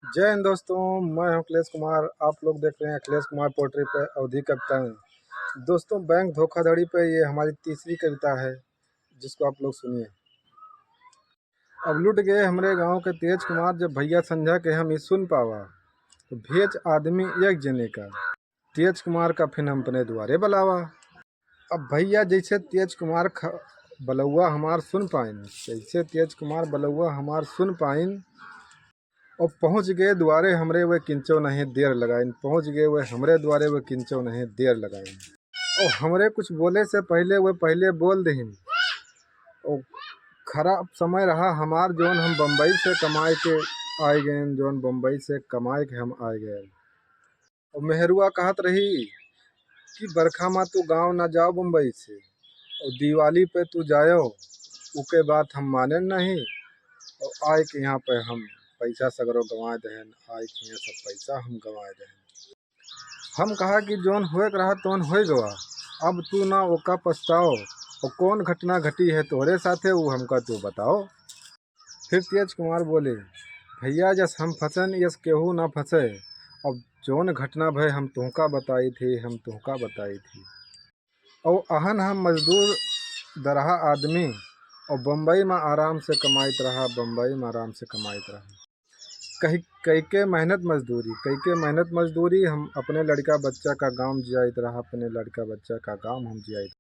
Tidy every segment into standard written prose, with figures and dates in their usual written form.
जय हिंद दोस्तों। मैं हूं अखिलेश कुमार। आप लोग देख रहे हैं अखिलेश कुमार पोट्री पे अवधि कविताएं। दोस्तों, बैंक धोखाधड़ी पे ये हमारी तीसरी कविता है, जिसको आप लोग सुनिए। अब लुट गए हमरे गांव के तेज कुमार, जब भैया समझा के हम ई सुन पावा, तो भेज आदमी एक जने का, तेज कुमार का फिर हम अपने द्वारे बुलावा। अब भैया जैसे तेज कुमार बलौआ हमार सुन पाइन, जैसे तेज कुमार बलौआ हमार सुन पाइन, और पहुंच गए द्वारे हमरे वे किंचो नहीं देर लगाइन। पहुंच गए वे हमरे द्वारे वे किंचो नहीं देर लगाइन। और हमरे कुछ बोले से पहले वे पहले बोल दहीन। और खराब समय रहा हमार, जोन हम बम्बई से कमाए के आए गए, जोन बम्बई से कमाए के हम आए गए। और मेहरुआ कहत रही कि बरखा माँ तू गाँव ना जाओ बम्बई से, और दिवाली पे तू जायो, उके बात हम माने नहीं। और आए के यहाँ पे हम पैसा सगरो गंवाए दहन, आए के यहाँ सब पैसा हम गंवाए दहन। हम कहा कि जोन होए रहा तोन होए गवा, अब तू ना ओका पछताओ, और कौन घटना घटी है तोहरे साथे वो हमका तू बताओ। फिर तेज कुमार बोले, भैया जस हम फंसन यस केहू ना फंसे, अब जोन घटना भय हम तुमका बताई थी, हम तुमका बताई थी। और अहन हम मजदूर दरहा आदमी, और बम्बई में आराम से कमाइत रहा, बम्बई में आराम से कमाइत रहा। कहीं कई के मेहनत मजदूरी, कई के मेहनत मजदूरी, हम अपने लड़का बच्चा का गांव जियाइत रहा, अपने लड़का बच्चा का गांव हम जियाइत।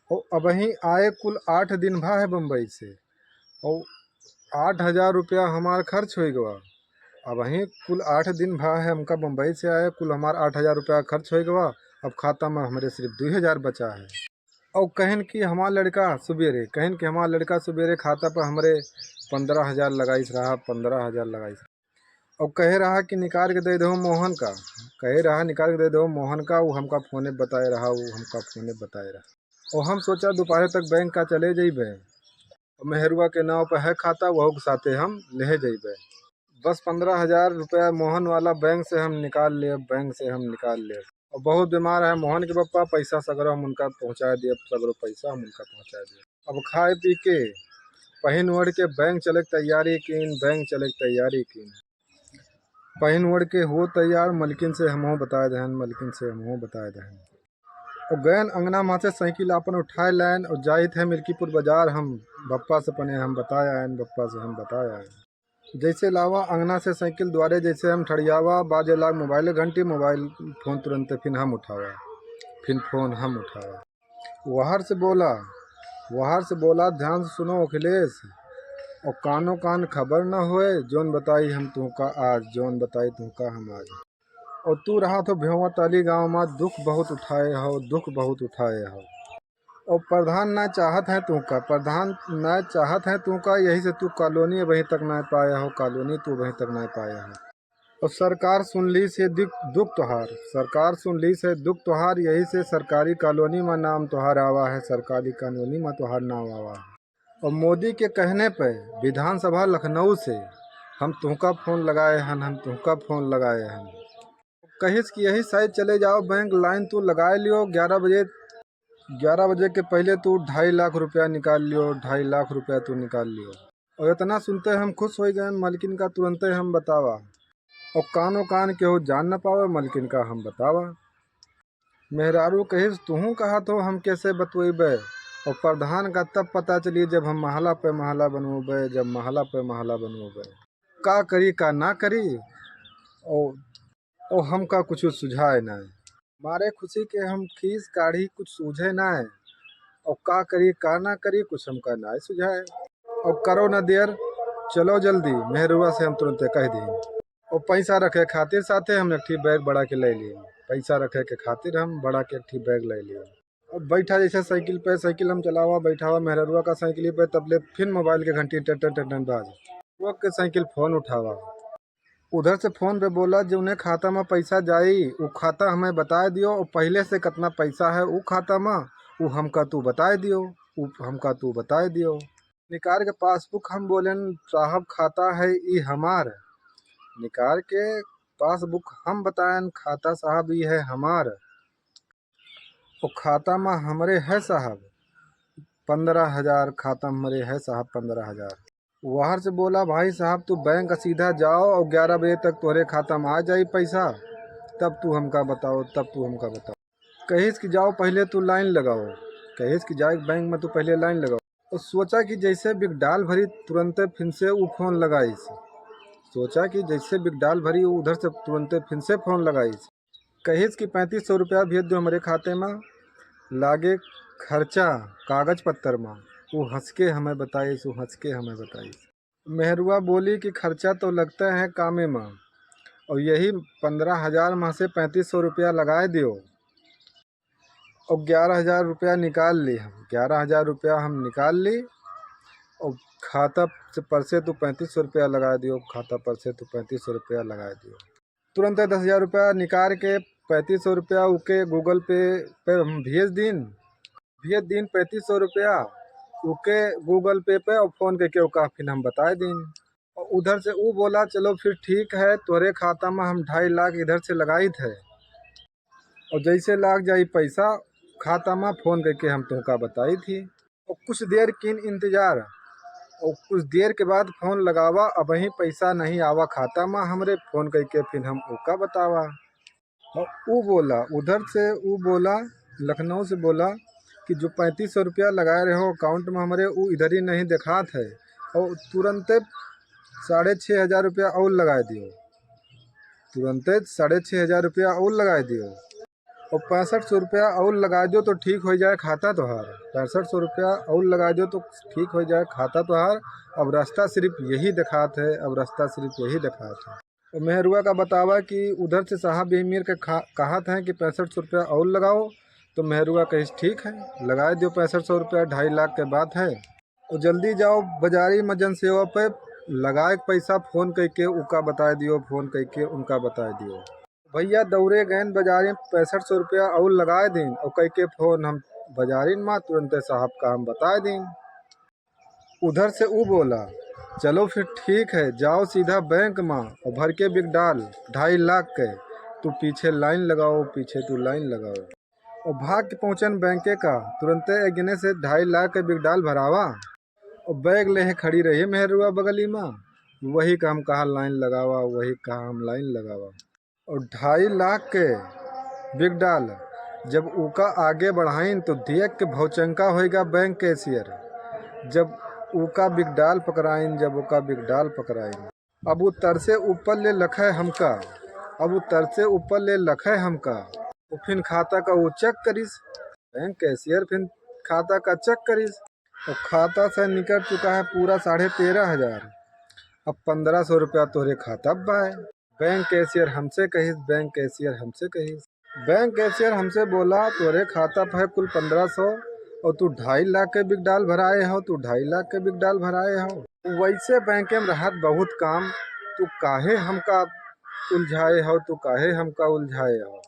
और अब ही आए कुल 8 दिन भा है बम्बई से, और 8,000 रुपया हमार खर्च हो गवा। अब वहीं कुल 8 दिन भा है हमका बम्बई से आए, कुल हमार 8,000 रुपया खर्च हो गवा। अब खाता में हमारे सिर्फ 2,000 बचा है। और कहन कि हमार लड़का सुबेरे, कहन कि हमार लड़का सुबेरे खाता पर हमारे 15,000 लगाइस रहा, 15,000 लगाइस। और कहे रहा कि निकाल के दे दो मोहन का, कहे रहा निकाल के दे दो मोहन का, वो हमका फोने बताए रहा, वो हमका फोने बताए रहा। और हम सोचा दोपहर तक बैंक का चले जइबे, और मेहरुआ के नाव पर है खाता, वह के साथे हम ले जइबे। बस 15,000 रुपया मोहन वाला बैंक से हम निकाल लिए, बैंक से हम निकाल लिए। और बहुत बीमार है मोहन के पप्पा, पैसा सगरो हम उनका पहुँचा दिए, सगरो पैसा हम उनका पहुँचा दिए। अब खाए पी के पहन ओढ़ के बैंक चले के तैयारी कीन, बैंक चले के तैयारी कीन। पहन ओढ़ के हो तैयार, मलकिन से हमहू बताए दहन, मलकिन से हमहू बताए दहन। और गैन अंगना माँ से साइकिल अपन उठाए लाइन, और जाए थे मिल्कीपुर बाजार हम, बप्पा से पने हम बताया आयन, बप्पा से हम बताया आयन। जैसे लावा अंगना से साइकिल द्वारे, जैसे हम ठड़ियावा, बाजे लाग मोबाइल घंटी, मोबाइल फोन तुरंत फिर हम उठावा, फिर फोन हम उठावा। वहार से बोला, वहार से बोला, ध्यान से सुनो अखिलेश, और कानो कान खबर न होए, जोन बताई हम तुमका आज, जोन बताई तुमका हम आज। और तू रहा तो भेवा ताली गाँव में, दुख बहुत उठाए हो, दुख बहुत उठाए हो। और प्रधान ना चाहत है तुमका, प्रधान ना चाहत है तुमका, यही से तू कॉलोनी वहीं तक ना पाया हो, कॉलोनी तू वहीं तक ना पाया हो। और सरकार सुन ली से दुख तुहार, सरकार सुन ली से दुख तुहार, यही से सरकारी कॉलोनी में नाम तुहार आवा है, सरकारी कॉलोनी में तुहार नाम आवा है। और मोदी के कहने पर विधानसभा लखनऊ से हम तुमका फ़ोन लगाए हैं, हम तुमका फ़ोन लगाए हैं। कहिस कि यही साइड चले जाओ बैंक, लाइन तू लगाए लियो, 11 बजे, 11 बजे के पहले तू 2.5 लाख रुपया निकाल लियो, 2.5 लाख रुपया तू निकाल लियो। और इतना सुनते हम खुश हो गए, मलकिन का तुरंत हम बतावा। और कानो कान के हो जान न पावे, मलकिन का हम बतावा। मेहरारू कहिस तूहू कहा तो हम कैसे बतवेबे, और प्रधान का तब पता चली जब हम महला पे महला बनवेबे, जब महला पे महला बनवेबे। का करी का ना करी, और हमका कुछ सुझाए ना, मारे खुशी के हम खीस काढ़ी, कुछ सूझे ना। और का करी का ना करी, कुछ हमका ना सुझाए। और करो न देर, चलो जल्दी, मेहरुआ से हम तुरंत कह दी। और पैसा रखे खातिर साथे हम एक ठी बैग बड़ा के ले लिए, पैसा रखे के खातिर हम बड़ा के एक ठी बैग ले लिए। अब बैठा जैसे साइकिल पे, साइकिल हम चलावा, बैठा हुआ मेहरुआ का साइकिल पे, तबले फिर मोबाइल के घंटी टन टन टन बाज। वो के साइकिल फोन उठावा, उधर से फोन पे बोला जो उन्हें खाता में पैसा जाई, वो खाता हमें बताए दियो, और पहले से कितना पैसा है वो खाता में, वो हमका तू बताए दियो, वो हमका तू बताए दियो। निकाल के पासबुक हम बोले, साहब खाता है ये हमार, निकाल के पासबुक हम बताएं, खाता साहब ये है हमार, और खाता में हमरे है साहब 15,000, खाता हमारे है साहब 15,000। वहां से बोला भाई साहब तू बैंक सीधा जाओ और 11 बजे तक तोहरे खाता में आ जाई पैसा, तब तू हमका बताओ। कहिस कि जाओ पहले तू लाइन लगाओ, कहिस कि जाए बैंक में तू पहले लाइन लगाओ। और सोचा कि जैसे बिगडाल भरी तुरंत फिर से वो फ़ोन लगाईस, सोचा कि जैसे बिगडाल भरी वो उधर से तुरंत फिर से फ़ोन लगाईस। कहिस कि 3500 रुपया भेज दो हमारे खाते में, लागे खर्चा कागज पत्तर में। वो हंस के हमें बताइस, वो हंस के हमें बताइस। मेहरुआ बोली कि खर्चा तो लगता है कामे में, और यही 15,000 में से 3500 रुपया लगाए दियो और 11,000 रुपया निकाल ली। हम 11,000 रुपया हम निकाल ली और खाता से पर से तो 3500 रुपया लगा दियो, खाता पर से तो 3500 रुपया लगा दियो। तुरंत 10,000 रुपया निकाल के 3500 रुपया उके गूगल पे हम भेज दिन 3500 रुपया उके गूगल पे और फ़ोन करके ओका फिर हम बताए दिन। और उधर से वो बोला चलो फिर ठीक है, तोरे खाता में हम 2.5 लाख इधर से लगाई थे, और जैसे लाग जाई पैसा खाता में फ़ोन करके हम तुमका बताई थी। और कुछ देर किन इंतज़ार, और कुछ देर के बाद फ़ोन लगावा, अब वहीं पैसा नहीं आवा खाता में हमरे, फ़ोन करके फिर हम ओका बतावा। और वो बोला उधर से, वो बोला लखनऊ से बोला कि जो 3500 रुपया लगाए रहे हो अकाउंट में हमारे, वो इधर ही नहीं दिखात है, और तुरंत 6,500 रुपया और लगा दियो, तुरंत 6,500 रुपया और लगा दियो, और 6500 रुपया और लगा दो तो ठीक हो जाए खाता तोहार। 6500 रुपया और लगा दो तो ठीक हो जाए खाता तोहार। अब रास्ता सिर्फ यही दिखात है, अब रास्ता सिर्फ यही दिखात है। तो मेहरुआ का बतावा कि उधर से साहब भी मिल के कहा था कि 6500 रुपया और लगाओ, तो मेहरुआ कही ठीक है लगा दो 6500 रुपया, 2.5 लाख के बात है। और जल्दी जाओ बाजारी में जन सेवा पे लगाए पैसा फ़ोन करके उनका बता दियो, फ़ोन करके उनका बता दियो। भैया दौड़े गए बाजारे में 6500 रुपया और लगाए दिन, और कह के फ़ोन हम बाजारी में तुरंत साहब का हम बताए दिन। उधर से वो बोला चलो फिर ठीक है, जाओ सीधा बैंक में और भर के बिगडाल 2.5 लाख के, तू पीछे लाइन लगाओ, पीछे तू लाइन लगाओ। और भाग के पहुँचन बैंके का, तुरंत एक जने से 2.5 लाख के बिगडाल भरावा, और बैग ले खड़ी रही मेहरुआ बगली में। वही का हम कहा लाइन लगावा, वही कहा हम लाइन लगावा। और 2.5 लाख के बिगडाल जब उका आगे बढ़ाइन तो देख के भौचंका होएगा बैंक कैशियर। जब उका बिगडाल पकड़ाइन, जब उका बिगडाल पकड़ाइन, अब वो तर से ऊपर ले लखे हमका, अब वो तर से ऊपर ले लखे हमका। वो फिर खाता का वो चेक करिस, बैंक कैशियर फिर खाता का चेक करिस, और खाता से निकल चुका है पूरा 13,500। अब 1500 रुपया तोरे खाता बाय। बैंक कैशियर हमसे कहिस, बैंक कैशियर हमसे कहिस, बैंक कैशियर हमसे बोला तोरे खाता पर है कुल 1500, और तू 2.5 लाख के बिगडाल भराए हो, तू 2.5 लाख के बिगडाल भराए हो। वैसे बैंक में रहत बहुत काम, तू काहे हमका उलझाए हो, तू काहे हमका उलझाए हो।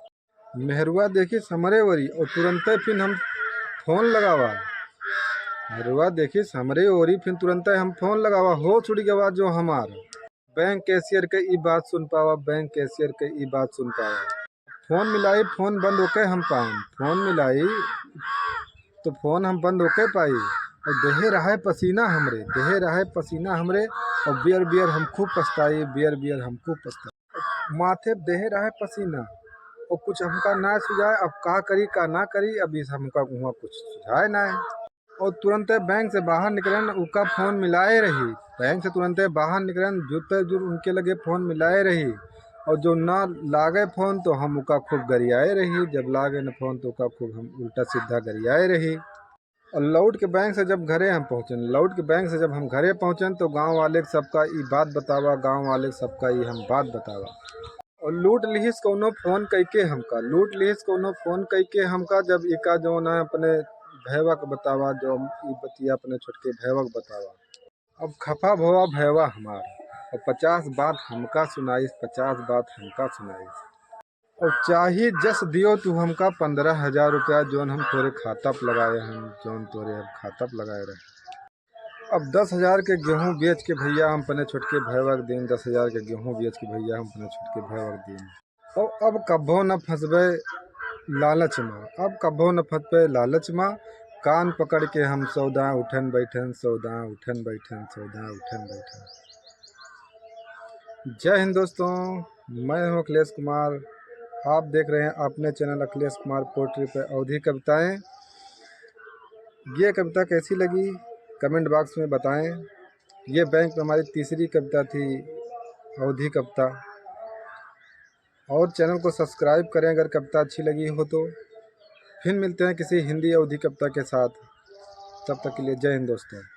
मेहरुआ देखी समरे वरी, और तुरंत फिर हम फ़ोन लगावा, मेहरुआ देखी समरे ओरी फिर तुरंत हम फ़ोन लगावा। हो छुट गवा जो हमार बैंक कैशियर के ई बात सुन पावा, बैंक कैशियर के ई बात सुन पावा। फ़ोन मिलाई, फ़ोन बंद होके हम पाए, फ़ोन मिलाई तो फ़ोन हम बंद होके पाई। और देहे रहा पसीना हमरे, देहे रहा पसीना हमरे, और बियर बियर हम खूब पछताई, बियर बियर हम खूब पछताई। माथे देहे रहा पसीना, और कुछ हमका ना सुझाए, अब का करी का ना करी, अभी हमका वहाँ कुछ सुझाए ना है। और तुरंत बैंक से बाहर निकलन उनका फ़ोन मिलाए रही, बैंक से तुरंत बाहर निकलन जुर जुर उनके लगे फ़ोन मिलाए रही। और जो ना लागे फ़ोन तो हम उका खूब गरियाए रही, जब लागे न फ़ोन तो उका खूब हम उल्टा सीधा गरियाए रही। और लौट के बैंक से जब घरे हम पहुँचन, लौट के बैंक से जब हम घरे पहुँचन तो गांव वाले के सबका ई बात बतावा, गांव वाले के सबका ई हम बात बतावा। और लूट लिहिस कौनो फ़ोन कइके हमका, लूट लिहिस कौनो फ़ोन कइके हमका, जब इका जो ना अपने भैया के बतावा, जो ई बतिया अपने छोटके भैया के बतावा। अब खफा भवा भैया हमार, और 50 बात हमका सुनाइस, 50 बात हमका सुनाइस। और चाही जस दियो तू हमका 15,000 रुपया, जोन हम तोरे खाता पर लगाए हैं, जोन तोरे हम खाता पर लगाए रहे। अब 10,000 के गेहूँ बेच के भैया हम अपने छोटके भैया के दिन, 10,000 के गेहूँ बेच के भैया हम अपने छोटके भैया के दिन। और अब कब्बो न फंसबे लालच में, अब कब्बो न फंसबे लालच में, कान पकड़ के हम सौदा उठन बैठन, सौदा उठन बैठन, सौदा उठन बैठन। जय हिंद दोस्तों, मैं हूं अखिलेश कुमार। आप देख रहे हैं अपने चैनल अखिलेश कुमार पोट्री पे अवधी कविताएं। ये कविता कैसी लगी कमेंट बॉक्स में बताएं। ये बैंक में हमारी तीसरी कविता थी, अवधी कविता। और चैनल को सब्सक्राइब करें अगर कविता अच्छी लगी हो तो। फिर मिलते हैं किसी हिंदी अवधी कविता के साथ। तब तक के लिए जय हिंद दोस्तों।